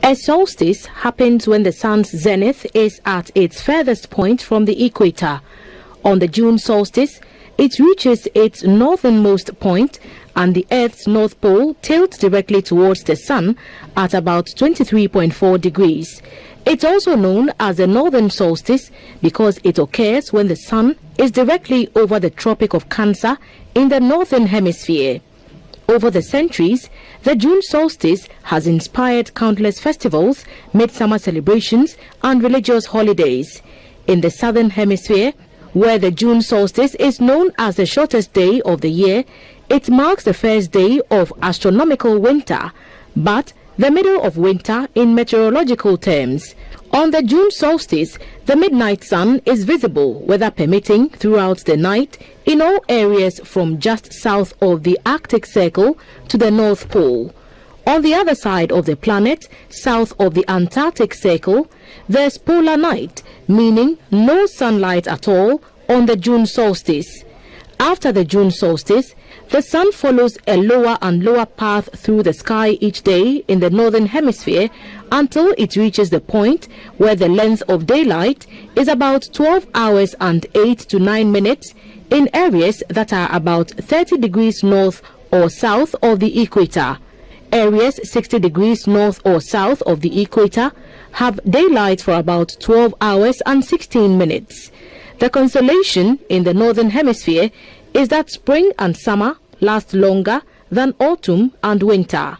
A solstice happens when the sun's zenith is at its furthest point from the equator. On the June solstice, it reaches its northernmost point and the Earth's north pole tilts directly towards the sun at about 23.4 degrees. It's also known as the northern solstice because it occurs when the sun is directly over the Tropic of Cancer in the northern hemisphere. Over the centuries, the June solstice has inspired countless festivals, midsummer celebrations, and religious holidays. In the southern hemisphere, where the June solstice is known as the shortest day of the year, it marks the first day of astronomical winter, but the middle of winter in meteorological terms. On the June solstice, the midnight sun is visible, weather permitting, throughout the night in all areas from just south of the Arctic Circle to the North Pole. On the other side of the planet, south of the Antarctic Circle, there's polar night, meaning no sunlight at all on the June solstice. After the June solstice, the sun follows a lower and lower path through the sky each day in the northern hemisphere until it reaches the point where the length of daylight is about 12 hours and 8 to 9 minutes in areas that are about 30 degrees north or south of the equator. Areas 60 degrees north or south of the equator have daylight for about 12 hours and 16 minutes. The consolation in the northern hemisphere is that spring and summer last longer than autumn and winter.